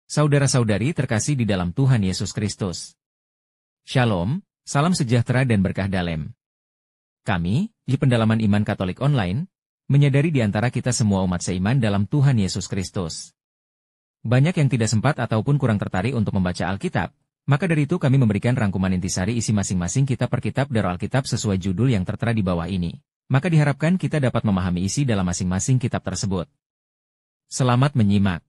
Saudara-saudari terkasih di dalam Tuhan Yesus Kristus. Shalom, salam sejahtera dan berkah dalam. Kami, di Pendalaman Iman Katolik Online, menyadari di antara kita semua umat seiman dalam Tuhan Yesus Kristus. Banyak yang tidak sempat ataupun kurang tertarik untuk membaca Alkitab, maka dari itu kami memberikan rangkuman intisari isi masing-masing kitab per kitab dari Alkitab sesuai judul yang tertera di bawah ini. Maka diharapkan kita dapat memahami isi dalam masing-masing kitab tersebut. Selamat menyimak.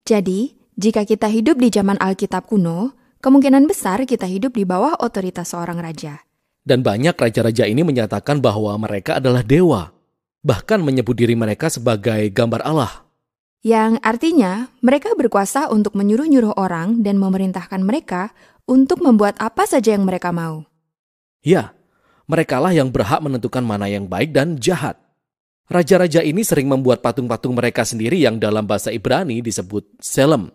Jadi, jika kita hidup di zaman Alkitab kuno, kemungkinan besar kita hidup di bawah otoritas seorang raja. Dan banyak raja-raja ini menyatakan bahwa mereka adalah dewa, bahkan menyebut diri mereka sebagai gambar Allah. Yang artinya, mereka berkuasa untuk menyuruh-nyuruh orang dan memerintahkan mereka untuk membuat apa saja yang mereka mau. Ya, merekalah yang berhak menentukan mana yang baik dan jahat. Raja-raja ini sering membuat patung-patung mereka sendiri yang dalam bahasa Ibrani disebut Selem,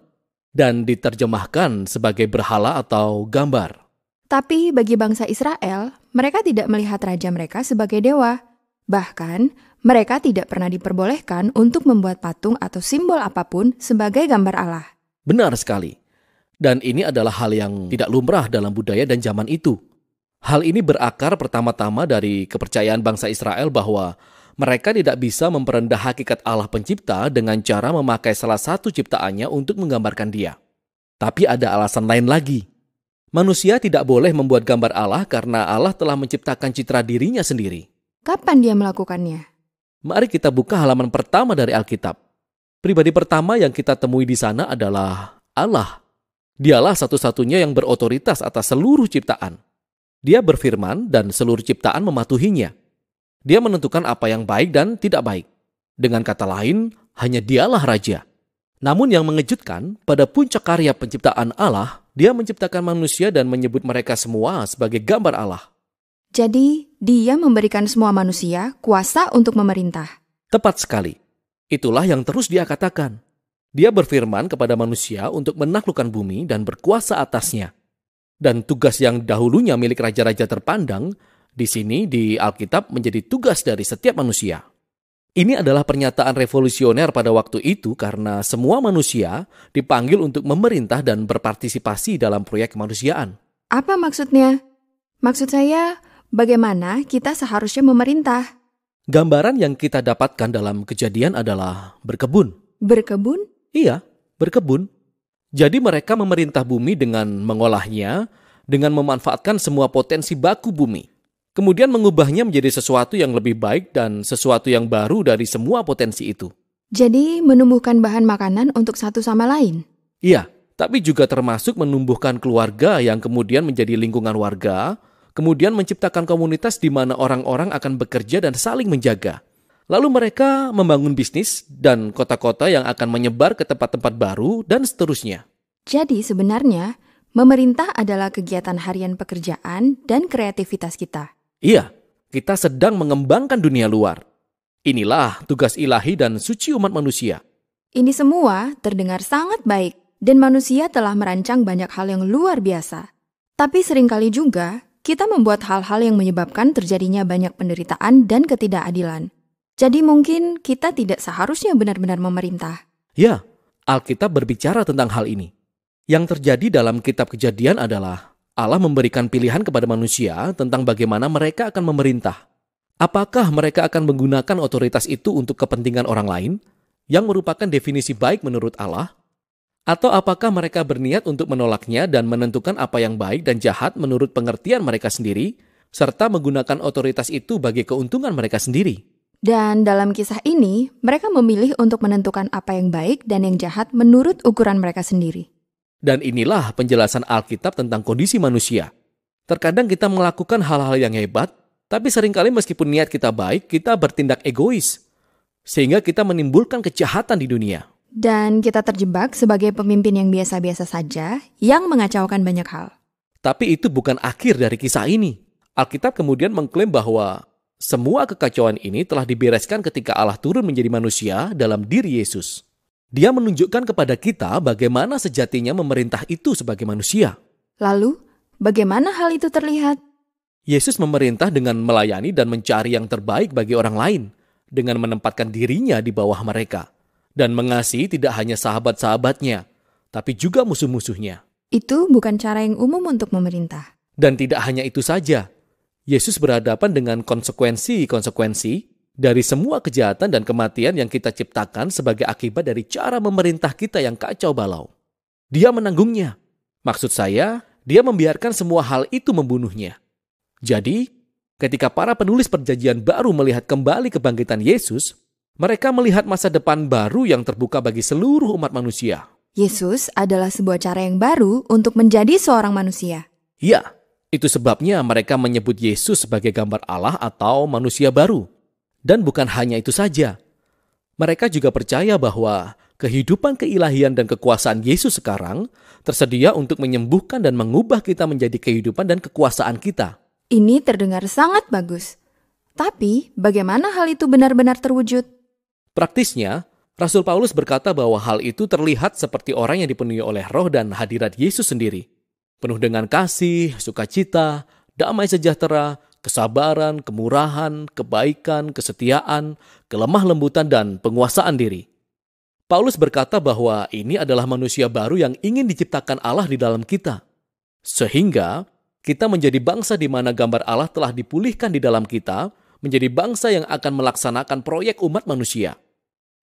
dan diterjemahkan sebagai berhala atau gambar. Tapi bagi bangsa Israel, mereka tidak melihat raja mereka sebagai dewa. Bahkan, mereka tidak pernah diperbolehkan untuk membuat patung atau simbol apapun sebagai gambar Allah. Benar sekali. Dan ini adalah hal yang tidak lumrah dalam budaya dan zaman itu. Hal ini berakar pertama-tama dari kepercayaan bangsa Israel bahwa mereka tidak bisa memperendah hakikat Allah pencipta dengan cara memakai salah satu ciptaannya untuk menggambarkan dia. Tapi ada alasan lain lagi. Manusia tidak boleh membuat gambar Allah karena Allah telah menciptakan citra dirinya sendiri. Kapan dia melakukannya? Mari kita buka halaman pertama dari Alkitab. Pribadi pertama yang kita temui di sana adalah Allah. Dialah satu-satunya yang berotoritas atas seluruh ciptaan. Dia berfirman dan seluruh ciptaan mematuhinya. Dia menentukan apa yang baik dan tidak baik. Dengan kata lain, hanya dialah raja. Namun yang mengejutkan, pada puncak karya penciptaan Allah, dia menciptakan manusia dan menyebut mereka semua sebagai gambar Allah. Jadi, dia memberikan semua manusia kuasa untuk memerintah. Tepat sekali. Itulah yang terus dia katakan. Dia berfirman kepada manusia untuk menaklukkan bumi dan berkuasa atasnya. Dan tugas yang dahulunya milik raja-raja terpandang, di sini di Alkitab menjadi tugas dari setiap manusia. Ini adalah pernyataan revolusioner pada waktu itu karena semua manusia dipanggil untuk memerintah dan berpartisipasi dalam proyek kemanusiaan. Apa maksudnya? Maksud saya, bagaimana kita seharusnya memerintah? Gambaran yang kita dapatkan dalam Kejadian adalah berkebun. Berkebun? Iya, berkebun. Jadi mereka memerintah bumi dengan mengolahnya, dengan memanfaatkan semua potensi baku bumi. Kemudian mengubahnya menjadi sesuatu yang lebih baik dan sesuatu yang baru dari semua potensi itu. Jadi menumbuhkan bahan makanan untuk satu sama lain? Iya, tapi juga termasuk menumbuhkan keluarga yang kemudian menjadi lingkungan warga, kemudian menciptakan komunitas di mana orang-orang akan bekerja dan saling menjaga. Lalu mereka membangun bisnis dan kota-kota yang akan menyebar ke tempat-tempat baru dan seterusnya. Jadi sebenarnya, memerintah adalah kegiatan harian pekerjaan dan kreativitas kita. Iya, kita sedang mengembangkan dunia luar. Inilah tugas ilahi dan suci umat manusia. Ini semua terdengar sangat baik, dan manusia telah merancang banyak hal yang luar biasa. Tapi seringkali juga, kita membuat hal-hal yang menyebabkan terjadinya banyak penderitaan dan ketidakadilan. Jadi mungkin kita tidak seharusnya benar-benar memerintah. Ya, Alkitab berbicara tentang hal ini. Yang terjadi dalam kitab Kejadian adalah Allah memberikan pilihan kepada manusia tentang bagaimana mereka akan memerintah. Apakah mereka akan menggunakan otoritas itu untuk kepentingan orang lain, yang merupakan definisi baik menurut Allah? Atau apakah mereka berniat untuk menolaknya dan menentukan apa yang baik dan jahat menurut pengertian mereka sendiri, serta menggunakan otoritas itu bagi keuntungan mereka sendiri? Dan dalam kisah ini, mereka memilih untuk menentukan apa yang baik dan yang jahat menurut ukuran mereka sendiri. Dan inilah penjelasan Alkitab tentang kondisi manusia. Terkadang kita melakukan hal-hal yang hebat, tapi seringkali meskipun niat kita baik, kita bertindak egois. Sehingga kita menimbulkan kejahatan di dunia. Dan kita terjebak sebagai pemimpin yang biasa-biasa saja, yang mengacaukan banyak hal. Tapi itu bukan akhir dari kisah ini. Alkitab kemudian mengklaim bahwa semua kekacauan ini telah dibereskan ketika Allah turun menjadi manusia dalam diri Yesus. Dia menunjukkan kepada kita bagaimana sejatinya memerintah itu sebagai manusia. Lalu, bagaimana hal itu terlihat? Yesus memerintah dengan melayani dan mencari yang terbaik bagi orang lain, dengan menempatkan dirinya di bawah mereka. Dan mengasihi tidak hanya sahabat-sahabatnya, tapi juga musuh-musuhnya. Itu bukan cara yang umum untuk memerintah. Dan tidak hanya itu saja, Yesus berhadapan dengan konsekuensi-konsekuensi dari semua kejahatan dan kematian yang kita ciptakan sebagai akibat dari cara memerintah kita yang kacau balau. Dia menanggungnya. Maksud saya, dia membiarkan semua hal itu membunuhnya. Jadi, ketika para penulis Perjanjian Baru melihat kembali kebangkitan Yesus, mereka melihat masa depan baru yang terbuka bagi seluruh umat manusia. Yesus adalah sebuah cara yang baru untuk menjadi seorang manusia. Ya, itu sebabnya mereka menyebut Yesus sebagai gambar Allah atau manusia baru. Dan bukan hanya itu saja. Mereka juga percaya bahwa kehidupan keilahian dan kekuasaan Yesus sekarang tersedia untuk menyembuhkan dan mengubah kita menjadi kehidupan dan kekuasaan kita. Ini terdengar sangat bagus. Tapi, bagaimana hal itu benar-benar terwujud? Praktisnya, Rasul Paulus berkata bahwa hal itu terlihat seperti orang yang dipenuhi oleh Roh dan hadirat Yesus sendiri. Penuh dengan kasih, sukacita, damai sejahtera, kesabaran, kemurahan, kebaikan, kesetiaan, kelemah lembutan, dan penguasaan diri. Paulus berkata bahwa ini adalah manusia baru yang ingin diciptakan Allah di dalam kita. Sehingga kita menjadi bangsa di mana gambar Allah telah dipulihkan di dalam kita, menjadi bangsa yang akan melaksanakan proyek umat manusia.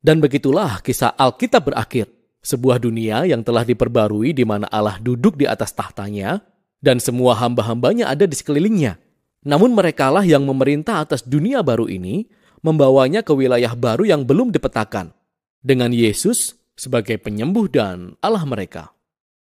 Dan begitulah kisah Alkitab berakhir. Sebuah dunia yang telah diperbarui di mana Allah duduk di atas tahtanya dan semua hamba-hambanya ada di sekelilingnya. Namun merekalah yang memerintah atas dunia baru ini, membawanya ke wilayah baru yang belum dipetakan. Dengan Yesus sebagai penyembuh dan Allah mereka.